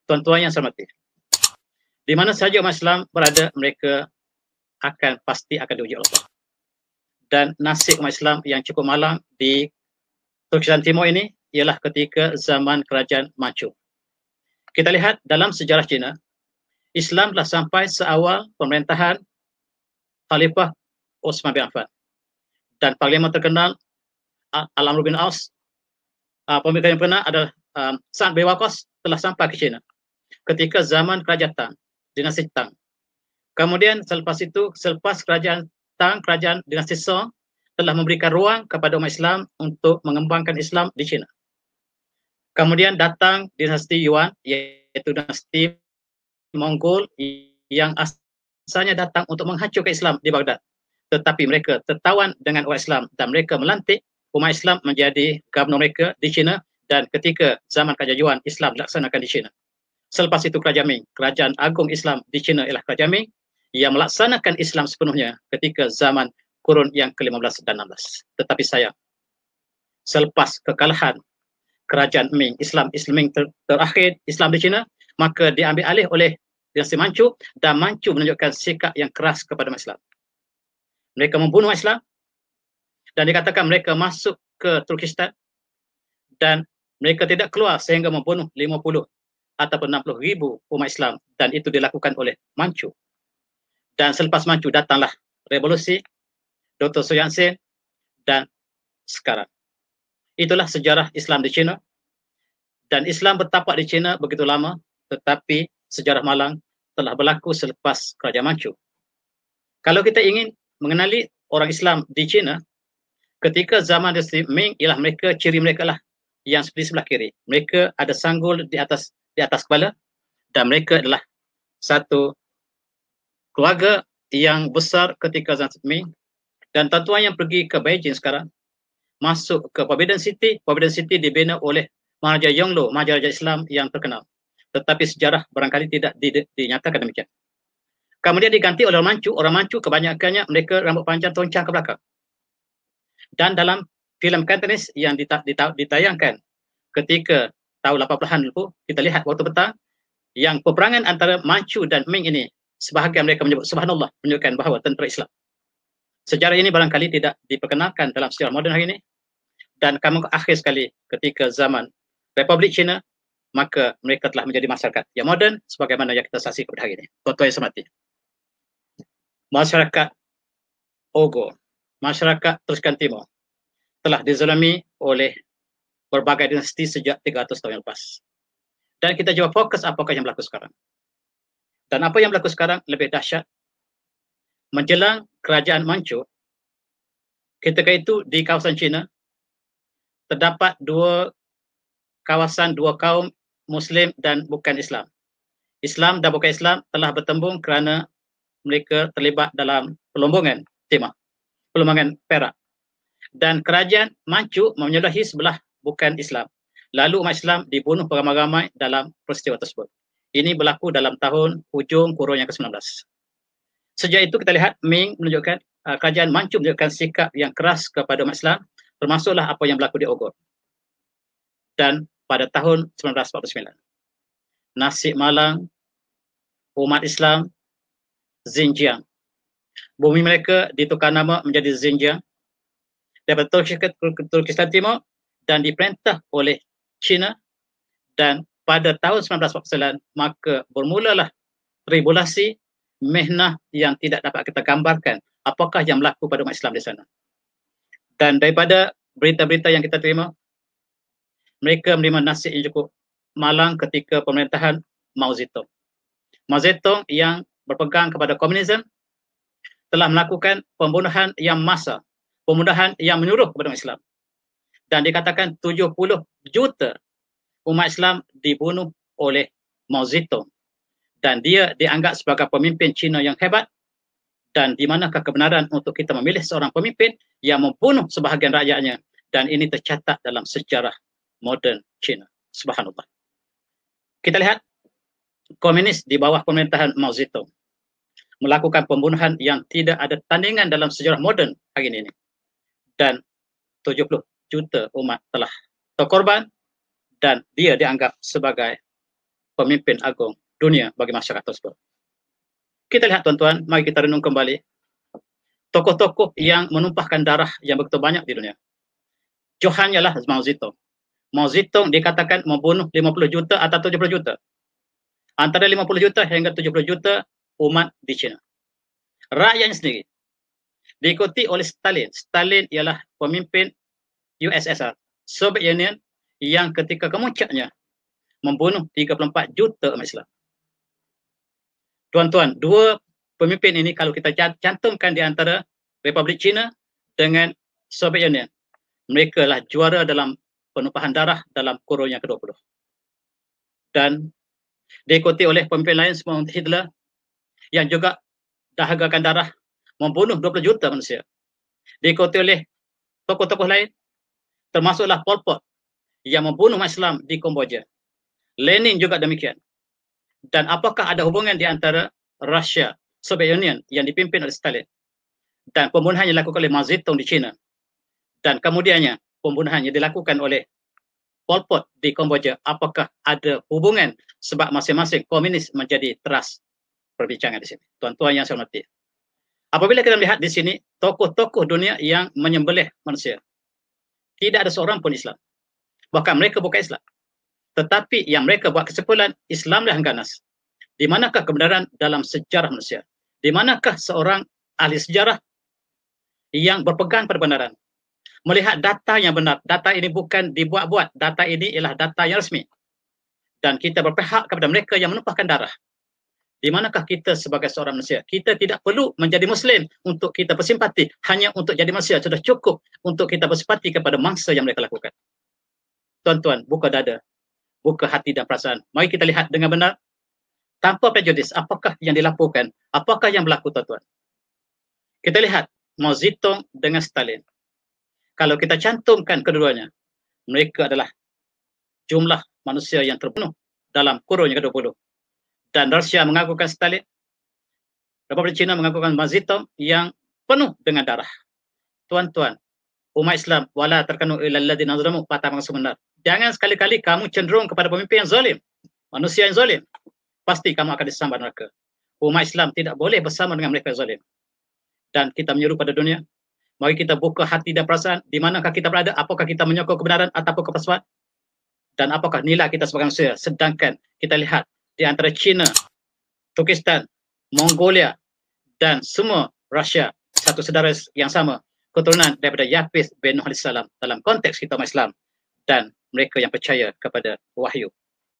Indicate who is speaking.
Speaker 1: Tuan-tuan yang saya hormati, di mana saja umat Islam berada, mereka pasti akan diuji Allah. Dan nasib umat Islam yang cukup malang di Turkistan Timur ini ialah ketika zaman kerajaan Manchu. Kita lihat dalam sejarah Cina, Islam telah sampai seawal pemerintahan Khalifah Osman bin Affan. Dan panglima terkenal Al-Amr bin Aus, pemimpin yang pernah adalah Sa'ad bin Waqqas, telah sampai ke China ketika zaman kerajaan Tang, dinasti Tang. Kemudian selepas itu, selepas kerajaan Tang, kerajaan dinasti Song telah memberikan ruang kepada umat Islam untuk mengembangkan Islam di China. Kemudian datang dinasti Yuan, iaitu dinasti Mongol yang asalnya datang untuk menghancurkan Islam di Baghdad. Tetapi mereka tertawan dengan umat Islam dan mereka melantik umat Islam menjadi gubernur mereka di China, dan ketika zaman kerajaan Yuan, Islam dilaksanakan di China. Selepas itu kerajaan Ming, kerajaan agung Islam di China ialah kerajaan Ming yang melaksanakan Islam sepenuhnya ketika zaman kurun yang ke-15 dan 16. Tetapi sayang, selepas kekalahan kerajaan Ming, Islam Ming terakhir Islam di China, maka diambil alih oleh dinasti Manchu, dan Manchu menunjukkan sikap yang keras kepada umat Islam. Mereka membunuh Islam dan dikatakan mereka masuk ke Turkistan dan mereka tidak keluar sehingga membunuh 50 ataupun 60 ribu umat Islam, dan itu dilakukan oleh Manchu. Dan selepas Manchu datanglah revolusi Dr. Sun Yat-sen, dan sekarang itulah sejarah Islam di China. Dan Islam bertapak di China begitu lama, tetapi sejarah malang telah berlaku selepas kerajaan Manchu. Kalau kita ingin mengenali orang Islam di China ketika zaman dinasti Ming, ialah mereka, ciri mereka lah yang seperti sebelah kiri. Mereka ada sanggul di atas kepala, dan mereka adalah satu keluarga yang besar ketika zaman Ming. Dan tuan-tuan yang pergi ke Beijing sekarang, masuk ke Forbidden City dibina oleh Maharaja Yonglo, Maharaja Islam yang terkenal. Tetapi sejarah barangkali tidak dinyatakan demikian. Kemudian diganti oleh orang Manchu kebanyakannya mereka rambut panjang toncang ke belakang. Dan dalam filem Cantonese yang ditayangkan ketika tahun 80-an dulu, kita lihat waktu petang yang peperangan antara Manchu dan Ming ini, sebahagian mereka menyebut subhanallah, menunjukkan bahawa tentera Islam. Sejarah ini barangkali tidak diperkenalkan dalam sejarah moden hari ini, dan kamu akhir sekali ketika zaman Republik China, maka mereka telah menjadi masyarakat yang moden sebagaimana yang kita saksikan pada hari ini. Tuan-tuan yang saya hormati, masyarakat Ogo, masyarakat Turkistan Timur telah dizalimi oleh berbagai dinasti sejak 300 tahun yang lepas. Dan kita cuba fokus apakah yang berlaku sekarang. Dan apa yang berlaku sekarang lebih dahsyat. Menjelang kerajaan Manchu, ketika itu di kawasan China terdapat dua kaum Muslim dan bukan Islam. Islam dan bukan Islam telah bertembung kerana mereka terlibat dalam perlombongan timah, perlombongan perak. Dan kerajaan Manchu menyalahi sebelah bukan Islam. Lalu umat Islam dibunuh beramai-ramai dalam peristiwa tersebut. Ini berlaku dalam tahun hujung kurun yang ke-19. Sejak itu kita lihat Ming menunjukkan, kerajaan Manchu menunjukkan sikap yang keras kepada umat Islam, termasuklah apa yang berlaku di Ogor. Dan pada tahun 1949, nasib malang umat Islam Xinjiang. Bumi mereka ditukar nama menjadi Xinjiang daripada Turkistan Timur dan diperintah oleh China. Dan pada tahun 1949 maka bermulalah tribulasi, mihnah yang tidak dapat kita gambarkan apakah yang berlaku pada umat Islam di sana. Dan daripada berita-berita yang kita terima, mereka menerima nasib yang cukup malang ketika pemerintahan Mao Zedong. Mao Zedong yang berpegang kepada komunisme telah melakukan pembunuhan yang massa, pembunuhan yang menyeluruh kepada umat Islam. Dan dikatakan 70 juta umat Islam dibunuh oleh Mao Zedong. Dan dia dianggap sebagai pemimpin Cina yang hebat. Dan di manakah kebenaran untuk kita memilih seorang pemimpin yang membunuh sebahagian rakyatnya. Dan ini tercatat dalam sejarah moden Cina. Subhanallah. Kita lihat komunis di bawah pemerintahan Mao Zedong melakukan pembunuhan yang tidak ada tandingan dalam sejarah moden hari ini. Dan 70 juta umat telah terkorban dan dia dianggap sebagai pemimpin agung dunia bagi masyarakat tersebut. Kita lihat tuan-tuan, mari kita renung kembali tokoh-tokoh yang menumpahkan darah yang begitu banyak di dunia. Johan ialah Mao Zedong. Mao Zedong dikatakan membunuh 50 juta atau 70 juta. Antara 50 juta hingga 70 juta umat di China. Rakyatnya sendiri diikuti oleh Stalin. Stalin ialah pemimpin USSR, Soviet Union, yang ketika kemuncaknya membunuh 34 juta umat Islam. Tuan-tuan, dua pemimpin ini kalau kita cantumkan di antara Republik China dengan Soviet Union, mereka lah juara dalam penumpahan darah dalam kurun yang ke-20. Dan diikuti oleh pemimpin lain seperti Hitler yang juga dahagakan darah, membunuh 20 juta manusia. Diikuti oleh tokoh-tokoh lain, termasuklah Pol Pot yang membunuh umat Islam di Kamboja. Lenin juga demikian. Dan apakah ada hubungan di antara Rusia, Soviet Union yang dipimpin oleh Stalin, dan pembunuhan yang dilakukan oleh Mao Zedong di China, dan kemudiannya pembunuhan yang dilakukan oleh Pol Pot di Kamboja, apakah ada hubungan sebab masing-masing komunis menjadi teras perbincangan di sini. Tuan-tuan yang saya hormati, apabila kita melihat di sini tokoh-tokoh dunia yang menyembelih manusia, tidak ada seorang pun Islam. Bahkan mereka bukan Islam. Tetapi yang mereka buat kesimpulan, Islamlah yang ganas. Di manakah kebenaran dalam sejarah manusia? Di manakah seorang ahli sejarah yang berpegang pada kebenaran? Melihat data yang benar. Data ini bukan dibuat-buat. Data ini ialah data yang resmi. Dan kita berpihak kepada mereka yang menumpahkan darah. Di manakah kita sebagai seorang manusia? Kita tidak perlu menjadi Muslim untuk kita bersimpati. Hanya untuk jadi manusia sudah cukup untuk kita bersimpati kepada mangsa yang mereka lakukan. Tuan-tuan, buka dada, buka hati dan perasaan. Mari kita lihat dengan benar, tanpa prejudis, apakah yang dilaporkan, apakah yang berlaku, tuan-tuan. Kita lihat Mao Zedong dengan Stalin. Kalau kita cantumkan kedua-duanya, mereka adalah jumlah manusia yang terbunuh dalam kurun yang ke-20. Dan Rusia mengakukan Stalin, Republik China mengakukan Mao Zedong yang penuh dengan darah. Tuan-tuan, umat Islam, wala tarkanu ilal ladzina zalamu, patah maksud benar. Jangan sekali-kali kamu cenderung kepada pemimpin yang zalim, manusia yang zalim. Pasti kamu akan disambar neraka. Umat Islam tidak boleh bersama dengan mereka yang zalim. Dan kita menyeru pada dunia, mari kita buka hati dan perasaan, di manakah kita berada, apakah kita menyokong kebenaran ataupun kepalsuan, dan apakah nilai kita sebagai manusia. Sedangkan kita lihat di antara China, Turkistan, Mongolia, dan semua Rusia, satu saudara yang sama, keturunan daripada Yafis bin Nuh alaihissalam dalam konteks kita umat Islam, dan mereka yang percaya kepada wahyu